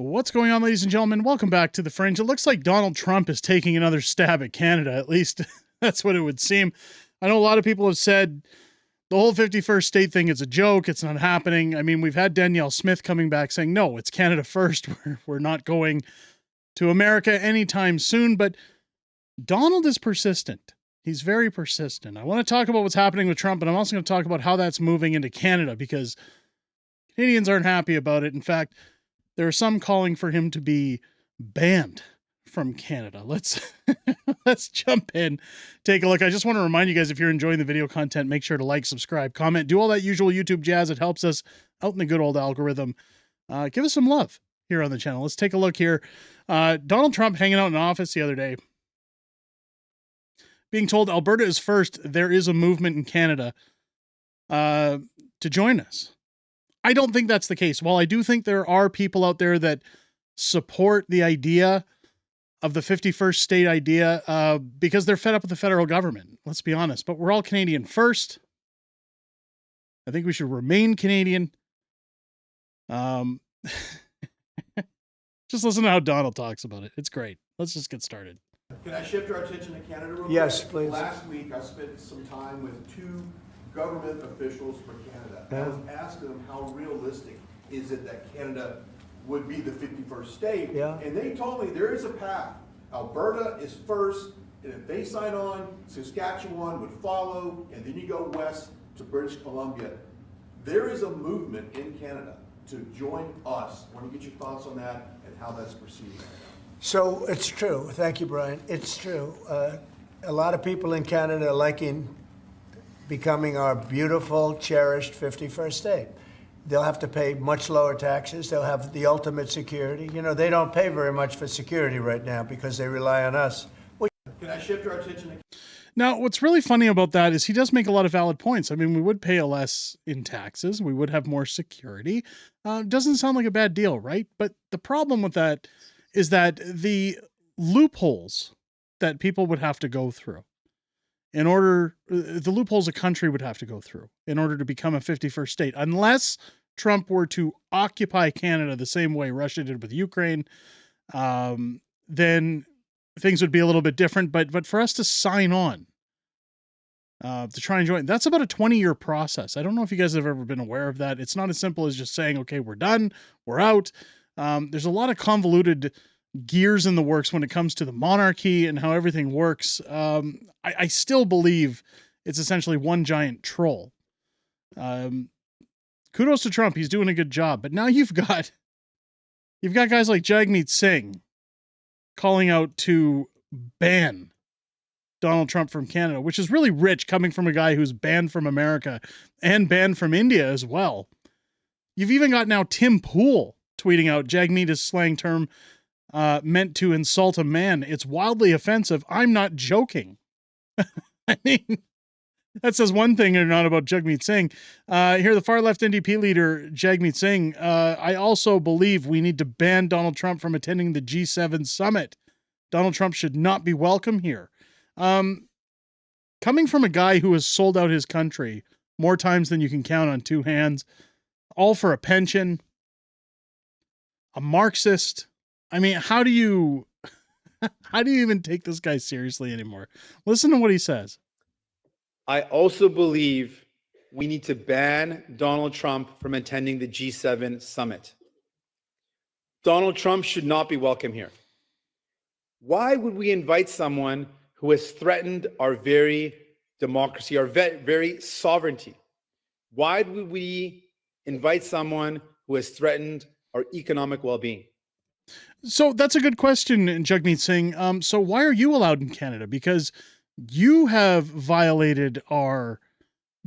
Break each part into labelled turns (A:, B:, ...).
A: What's going on, ladies and gentlemen? Welcome back to the Fringe. It looks like Donald Trump is taking another stab at Canada. At least that's what it would seem. I know a lot of people have said the whole 51st state thing is a joke. It's not happening. I mean, we've had Danielle Smith coming back saying, no, it's Canada first. We're not going to America anytime soon. But Donald is persistent. He's very persistent. I want to talk about what's happening with Trump, and I'm also going to talk about how that's moving into Canada because Canadians aren't happy about it. In fact, there are some calling for him to be banned from Canada. Let's jump in, take a look. I just want to remind you guys, if you're enjoying the video content, make sure to like, subscribe, comment, do all that usual YouTube jazz. It helps us out in the good old algorithm. Give us some love here on the channel. Let's take a look here. Donald Trump hanging out in office the other day, being told Alberta is first. There is a movement in Canada to join us. I don't think that's the case. While I do think there are people out there that support the idea of the 51st state idea because they're fed up with the federal government. Let's be honest. But we're all Canadian first. I think we should remain Canadian. Just listen to how Donald talks about it. It's great. Let's just get started.
B: Can I shift our attention to Canada real quick?
C: Yes, please.
B: Last week, I spent some time with two government officials for Canada. I was asking them how realistic is it that Canada would be the 51st state?
C: Yeah.
B: And they told me there is a path. Alberta is first, and if they sign on, Saskatchewan would follow, and then you go west to British Columbia. There is a movement in Canada to join us. I want to get your thoughts on that and how that's proceeding right now.
C: So it's true. Thank you, Brian. It's true. A lot of people in Canada are liking becoming our beautiful, cherished 51st state. They'll have to pay much lower taxes. They'll have the ultimate security. You know, they don't pay very much for security right now because they rely on us.
B: Can I shift our attention to...
A: Now, what's really funny about that is he does make a lot of valid points. I mean, we would pay less in taxes. We would have more security. Doesn't sound like a bad deal, right? But the problem with that is that the loopholes that people would have to go through in order, the loopholes a country would have to go through in order to become a 51st state, unless Trump were to occupy Canada the same way Russia did with Ukraine, then things would be a little bit different. But for us to sign on, to try and join, that's about a 20-year process. I don't know if you guys have ever been aware of that. It's not as simple as just saying, okay, we're done, we're out. There's a lot of convoluted gears in the works when it comes to the monarchy and how everything works. I still believe it's essentially one giant troll. Kudos to Trump. He's doing a good job. But now you've got guys like Jagmeet Singh calling out to ban Donald Trump from Canada, which is really rich coming from a guy who's banned from America and banned from India as well. You've even got now Tim Pool tweeting out Jagmeet is slang term meant to insult a man. It's wildly offensive. I'm not joking. I mean, that says one thing or not about Jagmeet Singh. Here, the far left NDP leader, Jagmeet Singh, I also believe we need to ban Donald Trump from attending the G7 summit. Donald Trump should not be welcome here. Coming from a guy who has sold out his country more times than you can count on two hands, all for a pension, a Marxist. I mean, how do you even take this guy seriously anymore? Listen to what he says.
D: I also believe we need to ban Donald Trump from attending the G7 summit. Donald Trump should not be welcome here. Why would we invite someone who has threatened our very democracy, our very sovereignty? Why would we invite someone who has threatened our economic well-being?
A: So that's a good question, Jagmeet Singh. So why are you allowed in Canada? Because you have violated our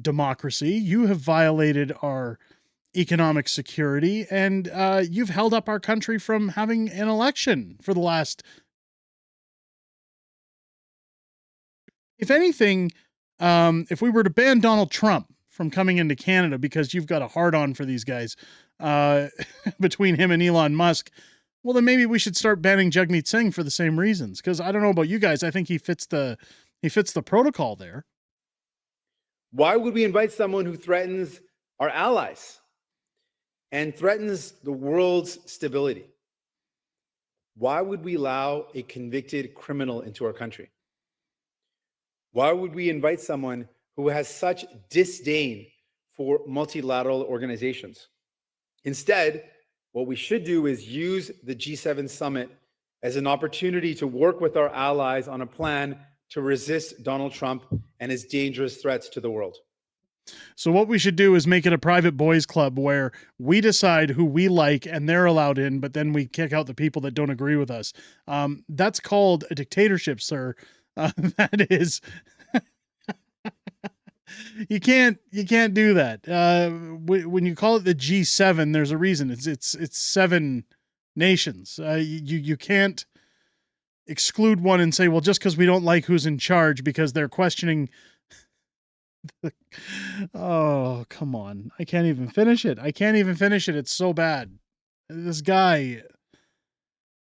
A: democracy, you have violated our economic security, and you've held up our country from having an election for the last... If anything, if we were to ban Donald Trump from coming into Canada because you've got a hard-on for these guys between him and Elon Musk, well, then maybe we should start banning Jagmeet Singh for the same reasons. Because I don't know about you guys, I think he fits the protocol there.
D: Why would we invite someone who threatens our allies and threatens the world's stability? Why would we allow a convicted criminal into our country? Why would we invite someone who has such disdain for multilateral organizations? Instead, what we should do is use the G7 summit as an opportunity to work with our allies on a plan to resist Donald Trump and his dangerous threats to the world.
A: So what we should do is make it a private boys club where we decide who we like and they're allowed in, but then we kick out the people that don't agree with us. That's called a dictatorship, sir. That is, you can't do that. When you call it the G7, there's a reason. It's 7 nations. You can't exclude one and say, well, just because we don't like who's in charge because they're questioning. Oh, come on. I can't even finish it. It's so bad. This guy,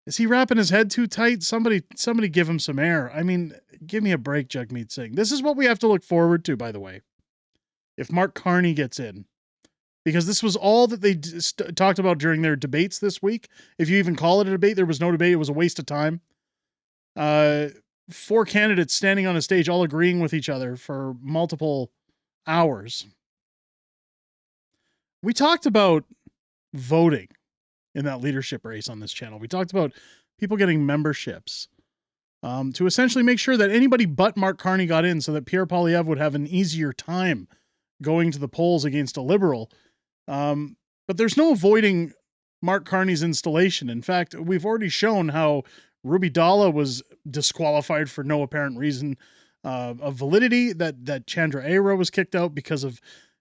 A: is he wrapping his head too tight? Somebody give him some air. I mean, give me a break, Jagmeet Singh. This is what we have to look forward to, by the way. If Mark Carney gets in, because this was all that they talked about during their debates this week. If you even call it a debate, there was no debate. It was a waste of time. 4 candidates standing on a stage, all agreeing with each other for multiple hours. We talked about voting in that leadership race on this channel. We talked about people getting memberships to essentially make sure that anybody but Mark Carney got in so that Pierre Poilievre would have an easier time going to the polls against a liberal. But there's no avoiding Mark Carney's installation. In fact, we've already shown how Ruby Dalla was disqualified for no apparent reason of validity, that Chandra Arora was kicked out because of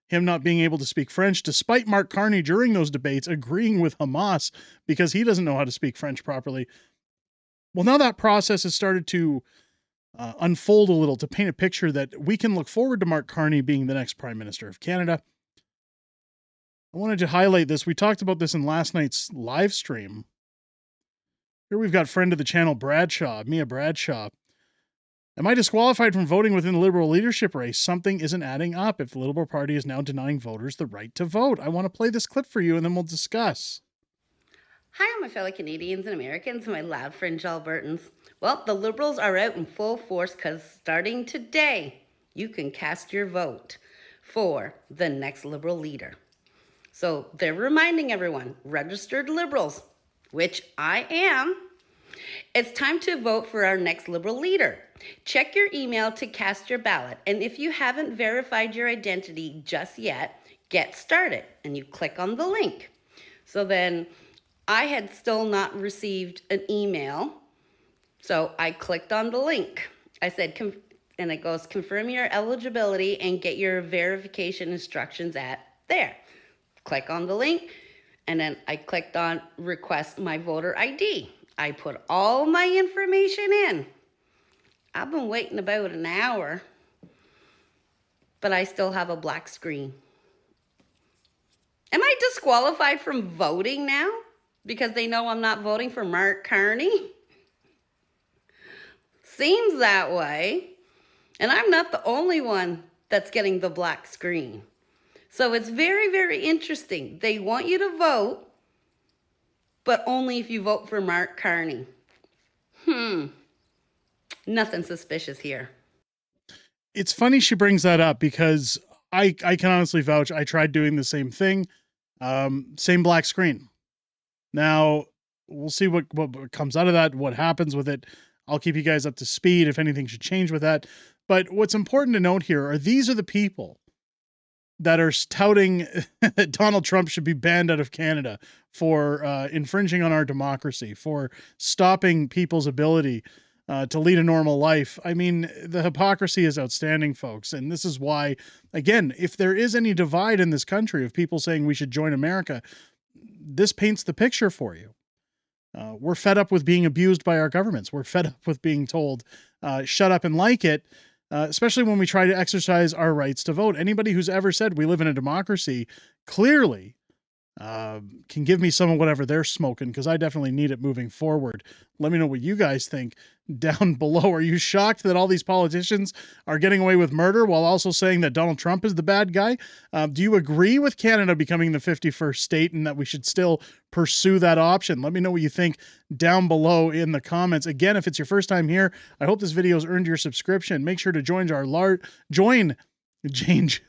A: him not being able to speak French, despite Mark Carney during those debates agreeing with Hamas because he doesn't know how to speak French properly. Well, now that process has started to unfold a little to paint a picture that we can look forward to Mark Carney being the next Prime Minister of Canada. I wanted to highlight this. We talked about this in last night's live stream. Here we've got friend of the channel, Mia Bradshaw. Am I disqualified from voting within the Liberal leadership race? Something isn't adding up if the Liberal Party is now denying voters the right to vote. I want to play this clip for you and then we'll discuss.
E: Hi, all my fellow Canadians and Americans and my loud Fringe Albertans. Well, the Liberals are out in full force because starting today, you can cast your vote for the next Liberal leader. So they're reminding everyone, registered Liberals, which I am, it's time to vote for our next Liberal leader. Check your email to cast your ballot. And if you haven't verified your identity just yet, get started. And you click on the link. So then I had still not received an email. So I clicked on the link. I said, and it goes, confirm your eligibility and get your verification instructions at there. Click on the link. And then I clicked on request my voter ID. I put all my information in. I've been waiting about an hour, but I still have a black screen. Am I disqualified from voting now because they know I'm not voting for Mark Carney? Seems that way. And I'm not the only one that's getting the black screen. So it's very, very interesting. They want you to vote, but only if you vote for Mark Carney. Nothing suspicious here.
A: It's funny she brings that up because I can honestly vouch. I tried doing the same thing. Same black screen. Now, we'll see what comes out of that, what happens with it. I'll keep you guys up to speed if anything should change with that. But what's important to note here are these are the people that are touting that Donald Trump should be banned out of Canada for infringing on our democracy, for stopping people's ability to lead a normal life. I mean, the hypocrisy is outstanding, folks. And this is why, again, if there is any divide in this country of people saying we should join America, this paints the picture for you. We're fed up with being abused by our governments. We're fed up with being told, shut up and like it. Especially when we try to exercise our rights to vote. Anybody who's ever said we live in a democracy clearly can give me some of whatever they're smoking, because I definitely need it moving forward. Let me know what you guys think down below. Are you shocked that all these politicians are getting away with murder while also saying that Donald Trump is the bad guy? Do you agree with Canada becoming the 51st state and that we should still pursue that option? Let me know what you think down below in the comments. Again, if it's your first time here, I hope this video has earned your subscription. Make sure to join our change.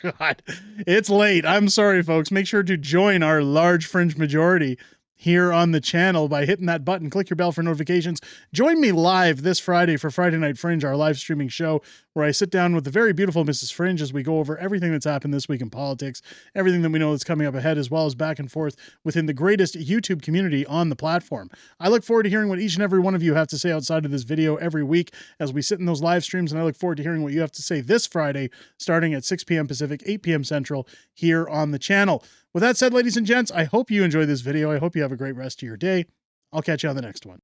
A: God, it's late. I'm sorry, folks. Make sure to join our large Fringe majority here on the channel by hitting that button. Click your bell for notifications. Join me live this Friday for Friday Night Fringe, our live streaming show, where I sit down with the very beautiful Mrs. Fringe as we go over everything that's happened this week in politics, everything that we know that's coming up ahead, as well as back and forth within the greatest YouTube community on the platform. I look forward to hearing what each and every one of you have to say outside of this video every week as we sit in those live streams, and I look forward to hearing what you have to say this Friday, starting at 6 p.m. Pacific, 8 p.m. Central, here on the channel. With that said, ladies and gents, I hope you enjoyed this video. I hope you have a great rest of your day. I'll catch you on the next one.